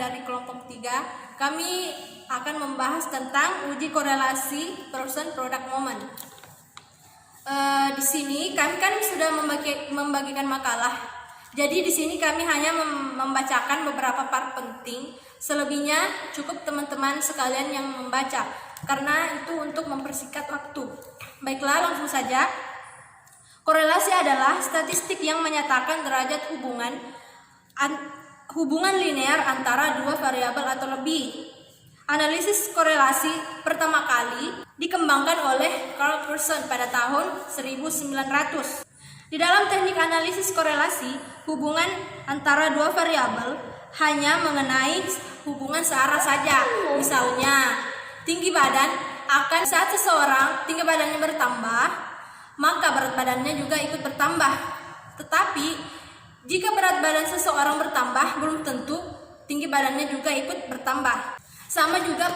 dari kelompok 3, kami akan membahas tentang uji korelasi person product moment. Di sini kami kan sudah membagikan makalah. Jadi di sini kami hanya membacakan beberapa part penting. Selebihnya cukup teman-teman sekalian yang membaca, karena itu untuk mempersingkat waktu. Baiklah, langsung saja. Korelasi adalah statistik yang menyatakan derajat hubungan linear antara dua variabel atau lebih. Analisis korelasi pertama kali dikembangkan oleh Carl Pearson pada tahun 1900. Di dalam teknik analisis korelasi, hubungan antara dua variabel hanya mengenai hubungan searah saja. Misalnya, tinggi badan akan saat seseorang tinggi badannya bertambah, maka berat badannya juga ikut bertambah. Tetapi jika berat badan seseorang bertambah, belum tentu tinggi badannya juga ikut bertambah. Sama juga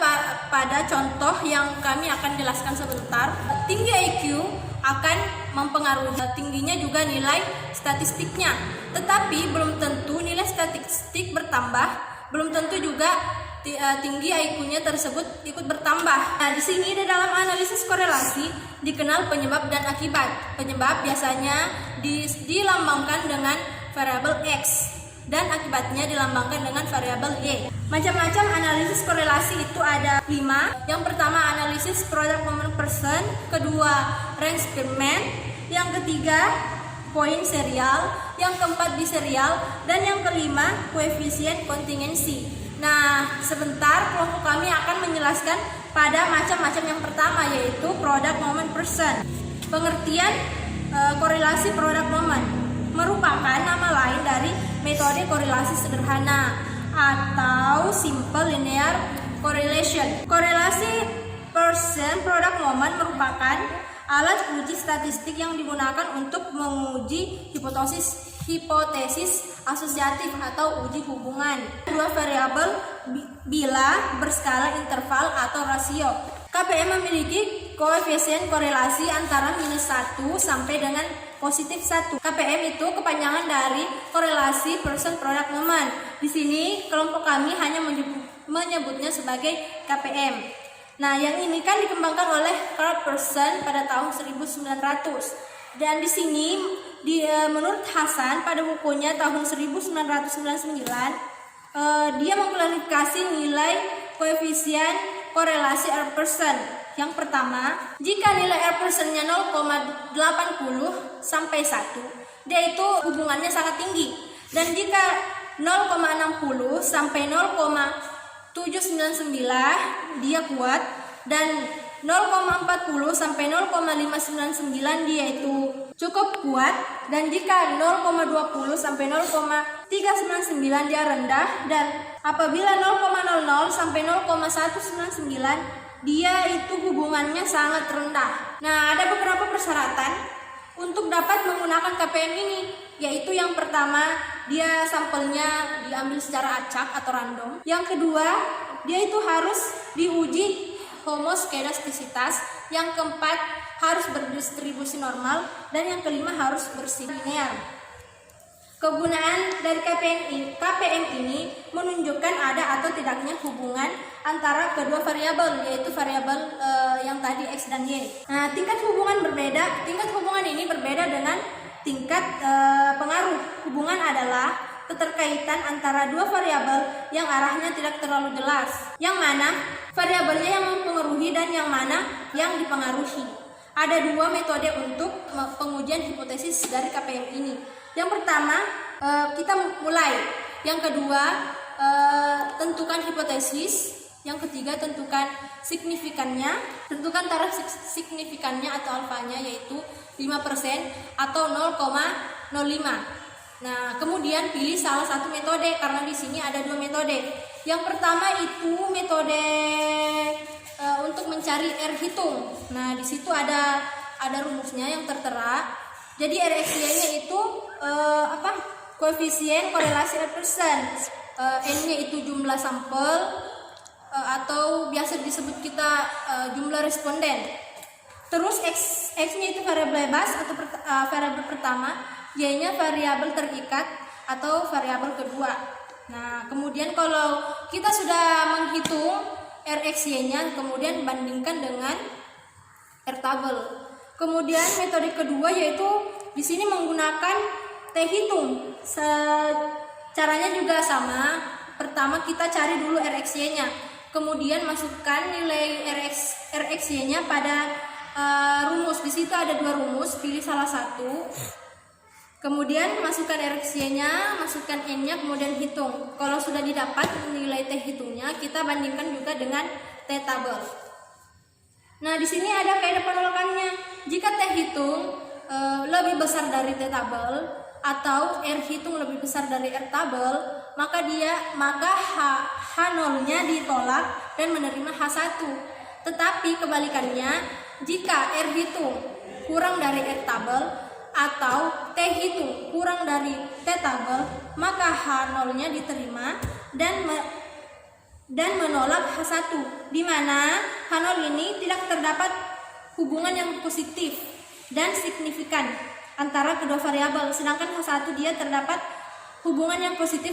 pada contoh yang kami akan jelaskan sebentar. Tinggi IQ akan mempengaruhi tingginya juga nilai statistiknya. Tetapi belum tentu nilai statistik bertambah, belum tentu juga tinggi IQ-nya tersebut ikut bertambah. Nah, di sini di dalam analisis korelasi dikenal penyebab dan akibat. Penyebab biasanya dilambangkan dengan variabel X dan akibatnya dilambangkan dengan variabel Y. Macam-macam analisis korelasi itu ada 5. Yang pertama analisis product moment person, kedua range Spearman, yang ketiga point serial, yang keempat biserial, dan yang kelima koefisien kontingensi. Nah, sebentar kelompok kami akan menjelaskan pada macam-macam yang pertama, yaitu product moment person. Pengertian korelasi product moment merupakan nama lain dari metode korelasi sederhana atau simple linear correlation. Korelasi person product moment merupakan alat uji statistik yang digunakan untuk menguji hipotesis asosiatif atau uji hubungan dua variabel bila berskala interval atau rasio. KPM memiliki koefisien korelasi antara -1 sampai dengan +1. KPM itu kepanjangan dari korelasi person product moment. Di sini kelompok kami hanya menyebutnya sebagai KPM. Nah, yang ini kan dikembangkan oleh Carl Pearson pada tahun 1900. Dan di sini menurut Hasan pada bukunya tahun 1999, dia mengklarifikasi nilai koefisien korelasi R person. Yang pertama, jika nilai R person-nya 0,80 sampai 1, dia itu hubungannya sangat tinggi. Dan jika 0,60 sampai 0,799 dia kuat, dan 0,40 sampai 0,599 dia itu cukup kuat, dan jika 0,20 sampai 0,399 dia rendah, dan apabila 0,00 sampai 0,199 dia itu hubungannya sangat rendah. Nah, ada beberapa persyaratan untuk dapat menggunakan KPM ini, yaitu yang pertama, dia sampelnya diambil secara acak atau random. Yang kedua, dia itu harus diuji homoskedastisitas. Yang keempat, harus berdistribusi normal, dan yang kelima harus bersih linear. Kegunaan dari KPM ini menunjukkan ada atau tidaknya hubungan antara kedua variabel, yaitu variabel yang tadi X dan Y. Nah, tingkat hubungan ini berbeda dengan tingkat pengaruh. Hubungan adalah keterkaitan antara dua variabel yang arahnya tidak terlalu jelas, yang mana variabelnya yang mempengaruhi dan yang mana yang dipengaruhi. Ada dua metode untuk pengujian hipotesis dari KPM ini. Yang pertama, kita mulai. Yang kedua, tentukan hipotesis. Yang ketiga, tentukan signifikannya. Tentukan taraf signifikannya atau alfanya, yaitu 5% atau 0,05. Nah, kemudian pilih salah satu metode, karena di sini ada dua metode. Yang pertama itu metode untuk mencari R hitung. Nah, di situ ada rumusnya yang tertera. Jadi RXY-nya itu koefisien korelasi R person. N-nya itu jumlah sampel atau biasa disebut kita jumlah responden. Terus X-nya itu variabel bebas atau variabel pertama, Y-nya variabel terikat atau variabel kedua. Nah, kemudian kalau kita sudah menghitung RxY-nya, kemudian bandingkan dengan Airtable. Kemudian metode kedua yaitu di sini menggunakan T-hitung. Caranya juga sama. Pertama kita cari dulu RxY-nya. Kemudian masukkan nilai RxY-nya pada rumus. Di situ ada 2 rumus, pilih salah satu. Kemudian masukkan RxY-nya, masukkan N-nya, kemudian hitung. Kalau sudah didapat nilai T-hitungnya, kita bandingkan juga dengan T-table. Nah, di sini ada kaidah penolakannya. Jika T-hitung lebih besar dari T-table atau R-hitung lebih besar dari R-table, maka H0-nya ditolak dan menerima H1. Tetapi kebalikannya, jika R-hitung kurang dari R-table atau T-hitung kurang dari T-table, maka H0-nya diterima dan menolak H1, di mana H0 ini tidak terdapat hubungan yang positif dan signifikan antara kedua variabel, sedangkan H1 dia terdapat hubungan yang positif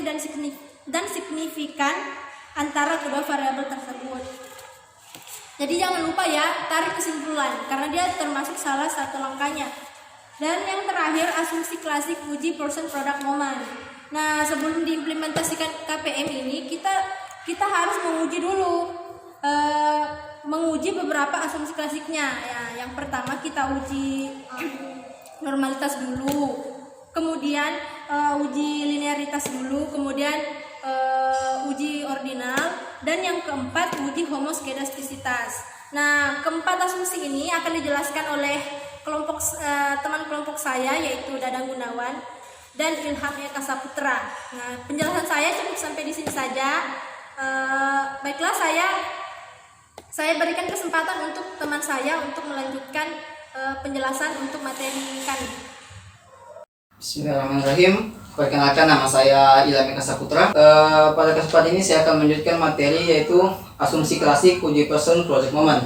dan signifikan antara kedua variabel tersebut. Jadi jangan lupa ya, tarik kesimpulan karena dia termasuk salah satu langkahnya. Dan yang terakhir, asumsi klasik uji person product moment. Nah, sebelum diimplementasikan KPM ini, kita harus menguji dulu, menguji beberapa asumsi klasiknya. Ya, yang pertama kita uji normalitas dulu, kemudian uji linearitas dulu, kemudian uji ordinal, dan yang keempat uji homoskedastisitas. Nah, keempat asumsi ini akan dijelaskan oleh teman kelompok saya, yaitu Dadang Gunawan dan Ilham Eka Saputra. Nah, penjelasan saya cukup sampai di sini saja. Baiklah, saya berikan kesempatan untuk teman saya untuk melanjutkan penjelasan untuk materi kami. Bismillahirrahmanirrahim. Perkenalkan, nama saya Ilham Eka Saputra. Pada kesempatan ini saya akan melanjutkan materi yaitu asumsi klasik uji person product moment.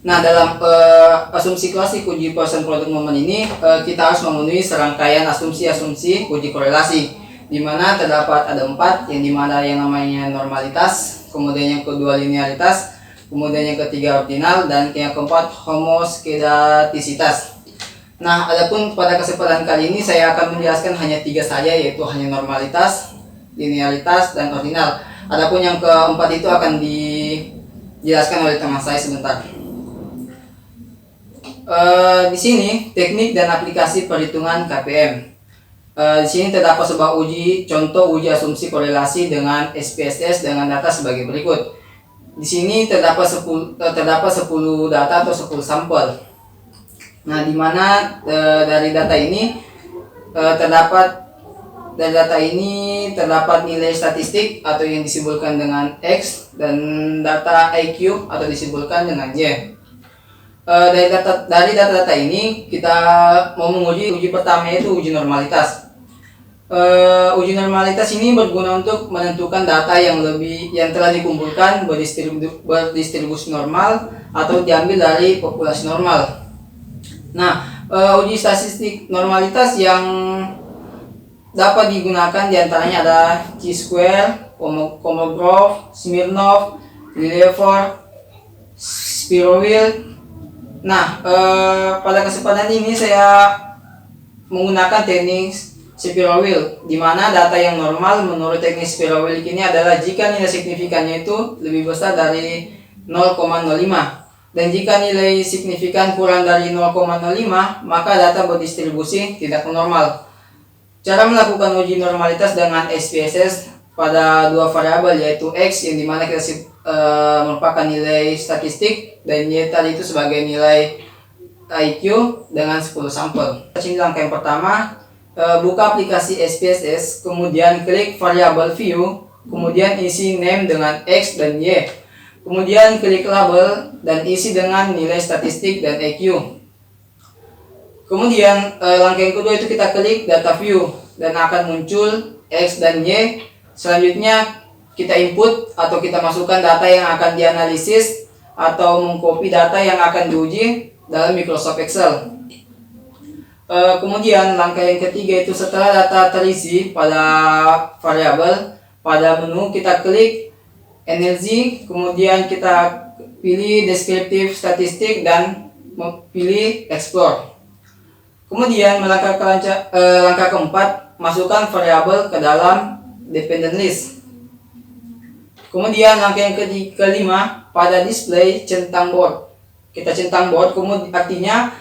Nah, dalam asumsi klasik uji person product moment ini kita harus memenuhi serangkaian asumsi-asumsi uji korelasi, di mana terdapat ada 4, yang dimana yang namanya normalitas, kemudian yang kedua linearitas, kemudian yang ketiga ordinal, dan yang keempat homoskedastisitas. Nah, adapun pada kesempatan kali ini saya akan menjelaskan hanya 3 saja, yaitu hanya normalitas, linearitas, dan ordinal. Adapun yang keempat itu akan dijelaskan oleh teman saya sebentar. Di sini teknik dan aplikasi perhitungan KPM. Di sini terdapat sebuah contoh uji asumsi korelasi dengan SPSS dengan data sebagai berikut. Di sini terdapat 10 data atau 10 sampel. Nah, di mana dari data ini terdapat nilai statistik atau yang disimbolkan dengan X, dan data IQ atau disimbolkan dengan Y. Dari data-data ini kita mau menguji uji pertama, yaitu uji normalitas. Uji normalitas ini berguna untuk menentukan data yang telah dikumpulkan berdistribusi normal atau diambil dari populasi normal. Nah, uji statistik normalitas yang dapat digunakan diantaranya ada chi-square, Kolmogorov, Smirnov, Lilliefors, Spirowill. Nah, pada kesempatan ini saya menggunakan teknik Spirowill, di mana data yang normal menurut teknik Spirowill ini adalah jika nilai signifikannya itu lebih besar dari 0,05, dan jika nilai signifikan kurang dari 0,05, maka data berdistribusi tidak normal. Cara melakukan uji normalitas dengan SPSS pada 2 variabel, yaitu X yang dimana kita merupakan nilai statistik, dan Y tadi itu sebagai nilai IQ dengan 10 sampel. Ini langkah yang pertama, buka aplikasi SPSS, kemudian klik variabel view, kemudian isi name dengan X dan Y, kemudian klik label dan isi dengan nilai statistik dan IQ. Kemudian langkah yang kedua itu kita klik data view dan akan muncul X dan Y. Selanjutnya kita input atau kita masukkan data yang akan dianalisis atau mengcopy data yang akan diuji dalam Microsoft Excel. Kemudian langkah yang ketiga itu setelah data terisi pada variabel, pada menu kita klik energi, kemudian kita pilih deskriptif statistik dan pilih explore. Kemudian langkah keempat, masukkan variabel ke dalam dependent list. Kemudian langkah yang kelima, pada display centang board. Kita centang board, kemudian artinya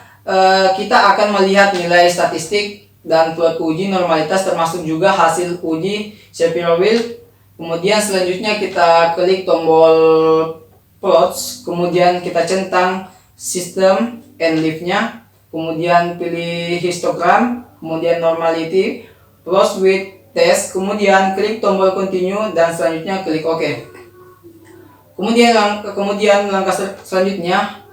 kita akan melihat nilai statistik dan plot uji normalitas termasuk juga hasil uji Shapiro-Wilk. Kemudian selanjutnya kita klik tombol plots, kemudian kita centang system and leave-nya, kemudian pilih histogram, kemudian normality, plots with test, kemudian klik tombol continue dan selanjutnya klik OK. Kemudian langkah selanjutnya,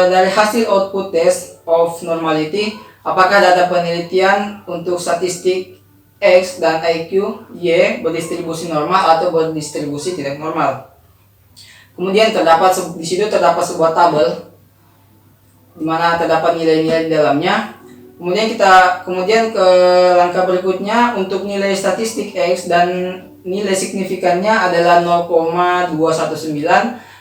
dari hasil output test of normality, apakah data penelitian untuk statistik X dan IQ Y berdistribusi normal atau berdistribusi tidak normal. Kemudian di situ terdapat sebuah tabel di mana terdapat nilai-nilai di dalamnya. Kemudian ke langkah berikutnya, untuk nilai statistik X dan nilai signifikannya adalah 0,219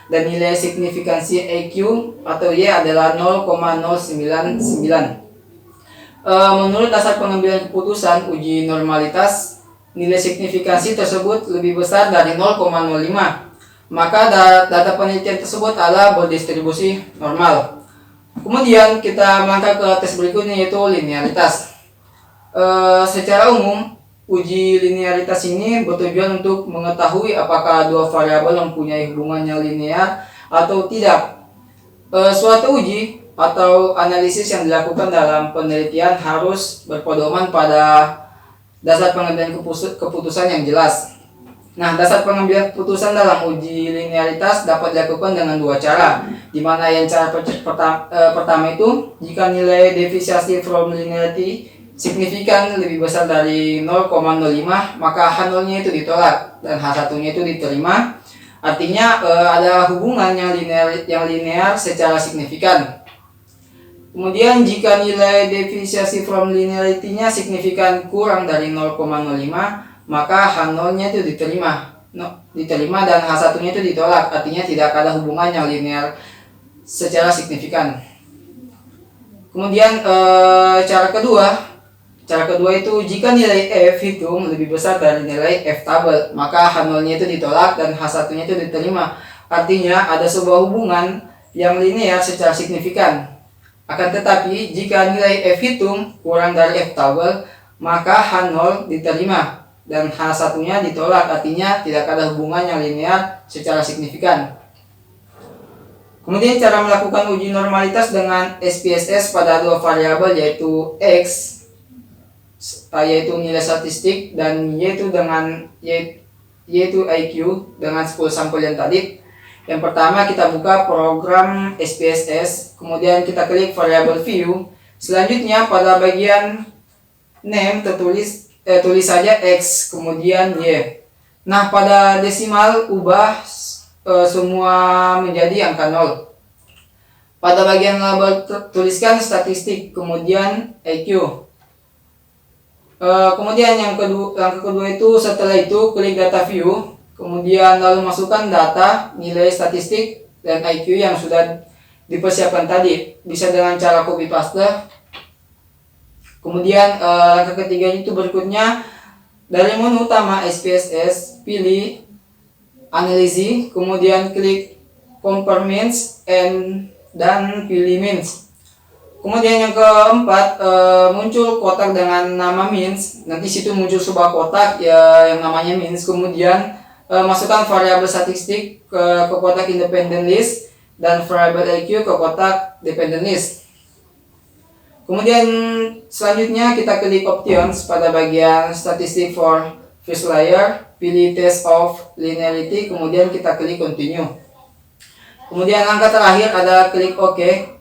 dan nilai signifikansi IQ atau Y adalah 0,099. Menurut dasar pengambilan keputusan uji normalitas, nilai signifikansi tersebut lebih besar dari 0,05. Maka data penelitian tersebut adalah berdistribusi normal. Kemudian kita melangkah ke tes berikutnya, yaitu linearitas. Secara umum, uji linearitas ini bertujuan untuk mengetahui apakah dua variabel mempunyai hubungan yang linear atau tidak. Suatu uji atau analisis yang dilakukan dalam penelitian harus berpedoman pada dasar pengambilan keputusan yang jelas. Nah, dasar pengambilan keputusan dalam uji linearitas dapat dilakukan dengan dua cara, di mana yang cara pertama itu, jika nilai deviasi from linearity signifikan lebih besar dari 0,05, maka H0-nya itu ditolak dan H1-nya itu diterima. Artinya ada hubungan yang linear secara signifikan. Kemudian jika nilai deviasi from linearity-nya signifikan kurang dari 0,05, maka H0-nya itu diterima dan H1-nya itu ditolak. Artinya tidak ada hubungan yang linear secara signifikan. Kemudian cara kedua itu, jika nilai F hitung lebih besar dari nilai F tabel, maka H0-nya itu ditolak dan H1-nya itu diterima. Artinya ada sebuah hubungan yang linear secara signifikan. Akan tetapi jika nilai F hitung kurang dari F tabel, maka H0 diterima dan H1-nya ditolak. Artinya tidak ada hubungan yang linear secara signifikan. Kemudian cara melakukan uji normalitas dengan SPSS pada dua variabel, yaitu X yaitu nilai statistik dan yaitu IQ dengan 10 sampel yang tadi. Yang pertama, kita buka program SPSS, kemudian kita klik variable view. Selanjutnya pada bagian name tulis saja X kemudian Y. Nah, pada desimal ubah semua menjadi angka 0. Pada bagian label tuliskan statistik kemudian IQ. Kemudian langkah kedua itu, setelah itu klik data view, kemudian lalu masukkan data nilai statistik dan IQ yang sudah dipersiapkan tadi, bisa dengan cara copy paste. Kemudian langkah ketiga itu berikutnya, dari menu utama SPSS pilih analisis, kemudian klik compare means dan pilih means. Kemudian yang keempat, muncul kotak dengan nama means. Nanti situ muncul sebuah kotak yang namanya means. Kemudian masukkan variabel statistik ke kotak independent list dan variabel IQ ke kotak dependent list. Kemudian selanjutnya kita klik options pada bagian statistik for first layer, pilih test of linearity, kemudian kita klik continue. Kemudian langkah terakhir adalah klik OK.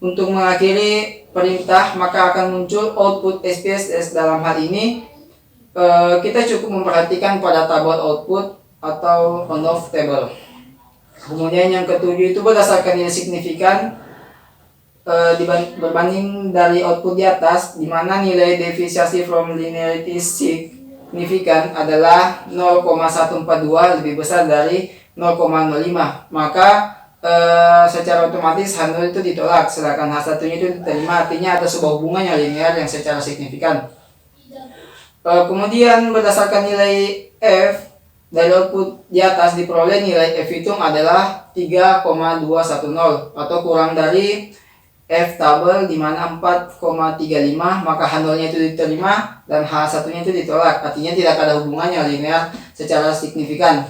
Untuk mengakhiri perintah, maka akan muncul output SPSS. Dalam hal ini kita cukup memperhatikan pada tabel output atau on-off table. Kemudian yang ketujuh itu berdasarkan nilai signifikan. berbanding dari output di atas, di mana nilai deviasi from linearity signifikan adalah 0,142 lebih besar dari 0,05, maka secara otomatis H0 itu ditolak, sedangkan H1-nya itu diterima, artinya ada sebuah hubungan yang linear yang secara signifikan. Kemudian berdasarkan nilai F dari output di atas diperoleh nilai F hitung adalah 3,210 atau kurang dari F tabel di mana 4,35, maka H0-nya itu diterima dan H1-nya itu ditolak, artinya tidak ada hubungan yang linear secara signifikan.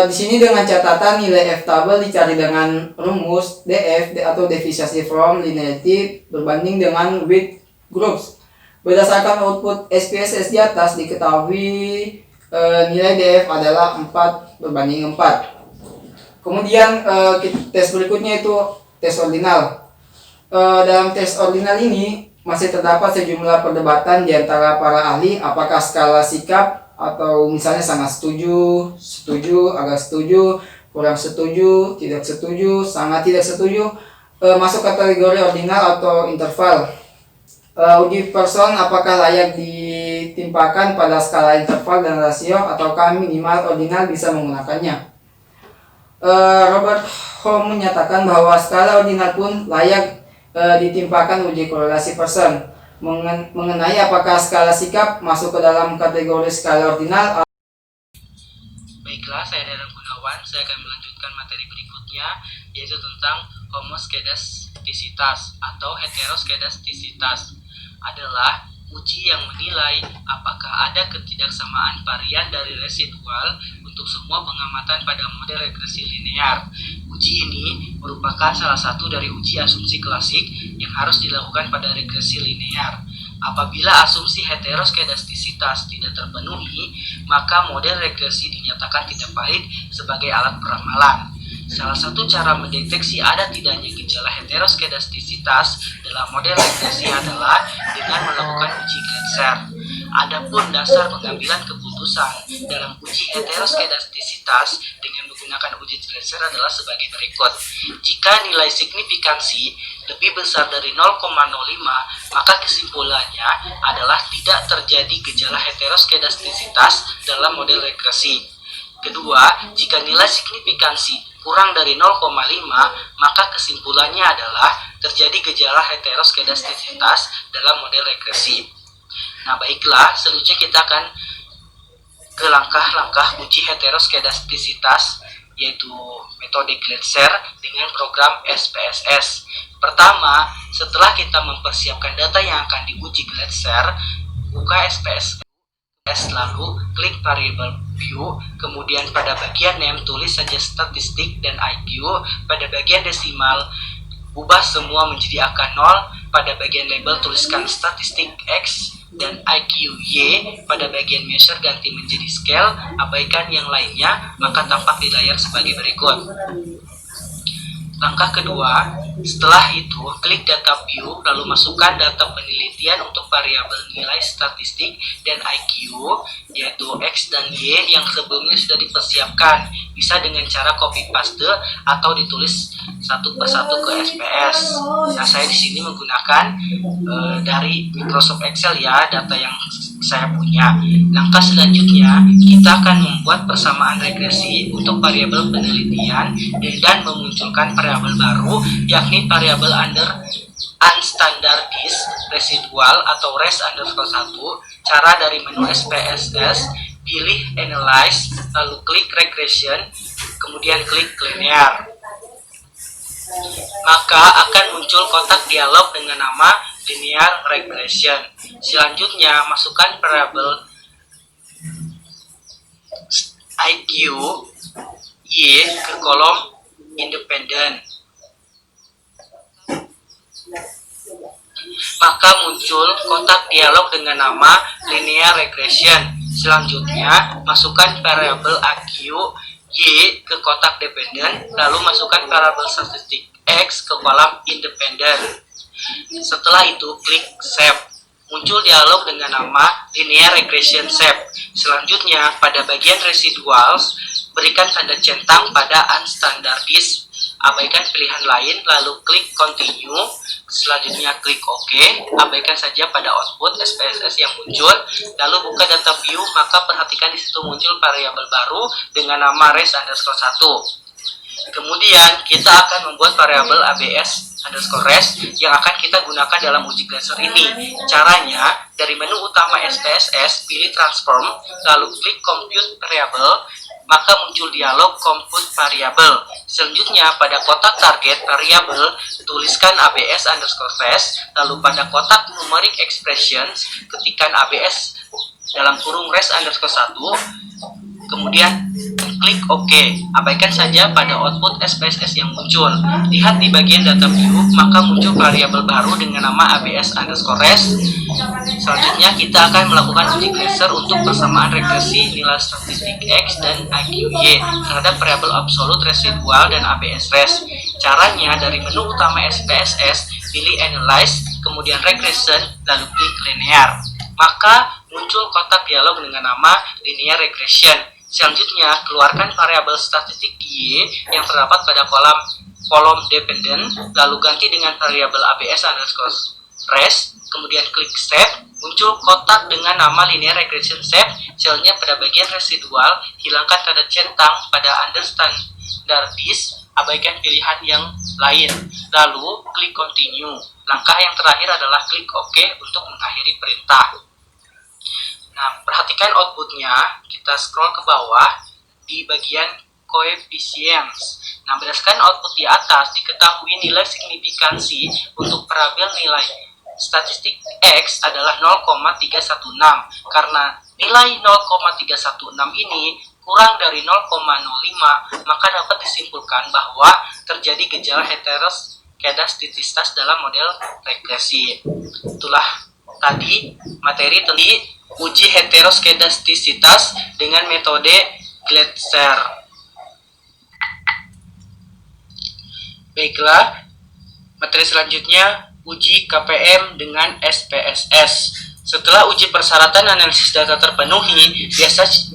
Di sini dengan catatan nilai F tabel dicari dengan rumus DF atau deviasi from linearity berbanding dengan width groups. Berdasarkan output SPSS di atas diketahui nilai DF adalah 4 berbanding 4. Kemudian tes berikutnya itu tes ordinal. Dalam tes ordinal ini masih terdapat sejumlah perdebatan di antara para ahli apakah skala sikap atau misalnya sangat setuju, setuju, agak setuju, kurang setuju, tidak setuju, sangat tidak setuju masuk kategori ordinal atau interval. Uji person apakah layak ditimpakan pada skala interval dan rasio ataukah minimal ordinal bisa menggunakannya. Robert Holm menyatakan bahwa skala ordinal pun layak ditimpakan uji korelasi person. Mengenai apakah skala sikap masuk ke dalam kategori skala ordinal. Baiklah, saya Dadan Gunawan. Saya akan melanjutkan materi berikutnya, yaitu tentang homoskedastisitas atau heteroskedastisitas. Adalah uji yang menilai apakah ada ketidaksamaan varian dari residual untuk semua pengamatan pada model regresi linear. Uji ini merupakan salah satu dari uji asumsi klasik yang harus dilakukan pada regresi linear. Apabila asumsi heteroskedastisitas tidak terpenuhi, maka model regresi dinyatakan tidak valid sebagai alat peramalan. Salah satu cara mendeteksi ada tidaknya gejala heteroskedastisitas dalam model regresi adalah dengan melakukan uji Gletser. Adapun dasar pengambilan keputusan dalam uji heteroskedastisitas dengan menggunakan uji Gletser adalah sebagai berikut. Jika nilai signifikansi lebih besar dari 0,05, maka kesimpulannya adalah tidak terjadi gejala heteroskedastisitas dalam model regresi. Kedua, jika nilai signifikansi kurang dari 0,5, maka kesimpulannya adalah terjadi gejala heteroskedastisitas dalam model regresi. Nah, baiklah, selanjutnya kita akan ke langkah-langkah uji heteroskedastisitas, yaitu metode Gletser dengan program SPSS. Pertama, setelah kita mempersiapkan data yang akan diuji Gletser, buka SPSS, lalu klik variable view, kemudian pada bagian name tulis saja statistik dan IQ, pada bagian desimal ubah semua menjadi angka 0, pada bagian label tuliskan statistik X dan IQ Y, pada bagian measure ganti menjadi scale, abaikan yang lainnya, maka tampak di layar sebagai berikut. Langkah kedua, setelah itu klik data view lalu masukkan data penelitian untuk variabel nilai statistik dan IQ, yaitu X dan Y yang sebelumnya sudah dipersiapkan, bisa dengan cara copy paste atau ditulis satu persatu ke SPS. Nah, saya di sini menggunakan dari Microsoft Excel ya, data yang saya punya. Langkah selanjutnya, kita akan membuat persamaan regresi untuk variabel penelitian dan memunculkan variabel baru, yakni variabel unstandardized residual atau res underscore 1. Cara dari menu SPSS, pilih analyze, lalu klik regression, kemudian klik linear. Maka akan muncul kotak dialog dengan nama linear regression. Selanjutnya, masukkan variabel IQ Y ke kolom independen. Maka muncul kotak dialog dengan nama linear regression. Selanjutnya, masukkan variabel IQ Y ke kotak dependen, lalu masukkan variabel statistik X ke kolam independen. Setelah itu, klik Save. Muncul dialog dengan nama linear regression save. Selanjutnya, pada bagian residuals, berikan tanda centang pada unstandardized abaikan pilihan lain, lalu klik continue. Selanjutnya klik OK, abaikan saja pada output SPSS yang muncul, lalu buka data view, maka perhatikan di situ muncul variabel baru dengan nama res_1. Kemudian kita akan membuat variabel abs_res yang akan kita gunakan dalam uji Glaser ini. Caranya, dari menu utama SPSS, pilih transform, lalu klik compute variable, maka muncul dialog compute variable. Selanjutnya pada kotak target variable, tuliskan abs_res, lalu pada kotak numeric expressions, ketikkan abs dalam kurung res_1, kemudian klik OK. Abaikan saja pada output SPSS yang muncul. Lihat di bagian data view, maka muncul variabel baru dengan nama abs_res. Selanjutnya kita akan melakukan uji Glaser untuk persamaan regresi nilai statistik X dan IQ Y terhadap variabel absolut, residual, dan abs_res. Caranya, dari menu utama SPSS, pilih Analyze, kemudian Regression, lalu klik Linear. Maka muncul kotak dialog dengan nama Linear Regression. Selanjutnya, keluarkan variabel statistik Y yang terdapat pada kolom dependent, lalu ganti dengan variabel abs_res, kemudian klik Save. Muncul kotak dengan nama Linear Regression Save. Selnya pada bagian residual, hilangkan tanda centang pada Understandardized, abaikan pilihan yang lain, lalu klik Continue. Langkah yang terakhir adalah klik OK untuk mengakhiri perintah. Nah, perhatikan outputnya, kita scroll ke bawah di bagian coefficients. Nah, berdasarkan output di atas, diketahui nilai signifikansi untuk variabel nilai statistik X adalah 0,316. Karena nilai 0,316 ini kurang dari 0,05, maka dapat disimpulkan bahwa terjadi gejala heteroskedastisitas dalam model regresi. Itulah tadi materi tentang uji heteroskedastisitas dengan metode Glaser. Baiklah, materi selanjutnya uji KPM dengan SPSS. Setelah uji persyaratan analisis data terpenuhi,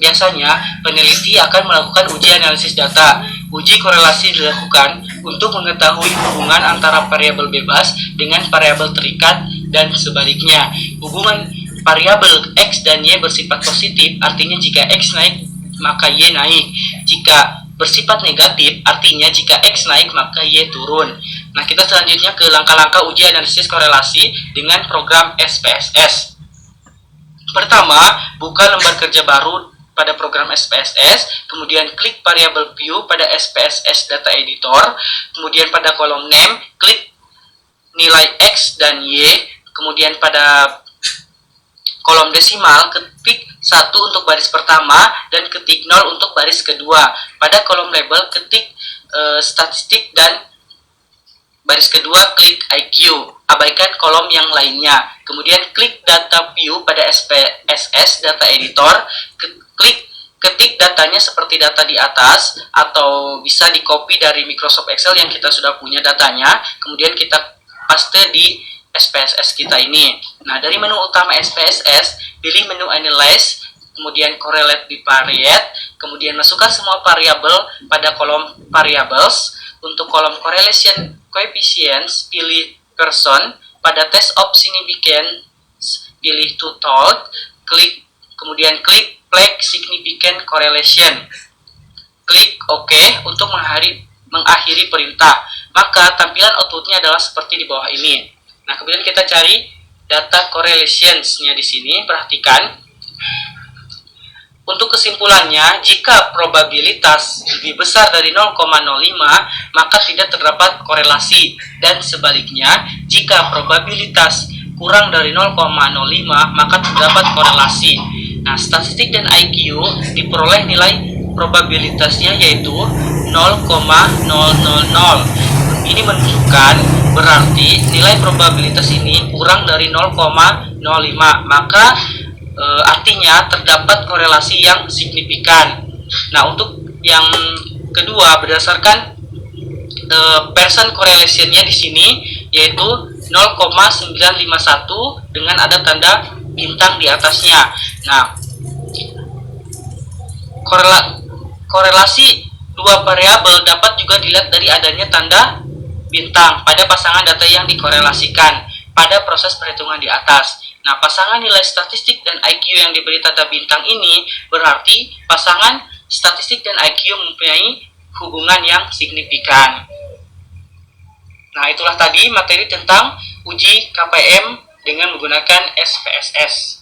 biasanya peneliti akan melakukan uji analisis data. Uji korelasi dilakukan untuk mengetahui hubungan antara variabel bebas dengan variabel terikat dan sebaliknya. Hubungan variabel X dan Y bersifat positif, artinya jika X naik maka Y naik. Jika bersifat negatif, artinya jika X naik maka Y turun. Nah, kita selanjutnya ke langkah-langkah uji analisis korelasi dengan program SPSS. Pertama, buka lembar kerja baru pada program SPSS, kemudian klik variabel view pada SPSS Data Editor, kemudian pada kolom name, klik nilai X dan Y, kemudian pada kolom desimal, ketik 1 untuk baris pertama dan ketik 0 untuk baris kedua. Pada kolom label, ketik statistik dan baris kedua klik IQ. Abaikan kolom yang lainnya. Kemudian klik data view pada SPSS Data Editor, ketik datanya seperti data di atas, atau bisa di copy dari Microsoft Excel yang kita sudah punya datanya, kemudian kita paste di SPSS kita ini. Nah, dari menu utama SPSS, pilih menu Analyze, kemudian Correlate Bivariate, kemudian masukkan semua variabel pada kolom Variables. Untuk kolom Correlation Coefficients, pilih Person. Pada Test of Significance, pilih To Told, kemudian klik Flag Significant Correlation. Klik OK untuk mengakhiri perintah. Maka tampilan outputnya adalah seperti di bawah ini. Nah, kemudian kita cari data correlations-nya di sini. Perhatikan. Untuk kesimpulannya, jika probabilitas lebih besar dari 0,05, maka tidak terdapat korelasi. Dan sebaliknya, jika probabilitas kurang dari 0,05, maka terdapat korelasi. Nah, statistik dan IQ diperoleh nilai probabilitasnya yaitu 0,000. Ini menunjukkan berarti nilai probabilitas ini kurang dari 0,05, maka artinya terdapat korelasi yang signifikan. Nah, untuk yang kedua, berdasarkan Pearson correlation-nya di sini yaitu 0,951 dengan ada tanda bintang di atasnya. Nah, korelasi Dua variabel dapat juga dilihat dari adanya tanda bintang pada pasangan data yang dikorelasikan pada proses perhitungan di atas. Nah, pasangan nilai statistik dan IQ yang diberi tanda bintang ini berarti pasangan statistik dan IQ mempunyai hubungan yang signifikan. Nah, itulah tadi materi tentang uji KPM dengan menggunakan SPSS.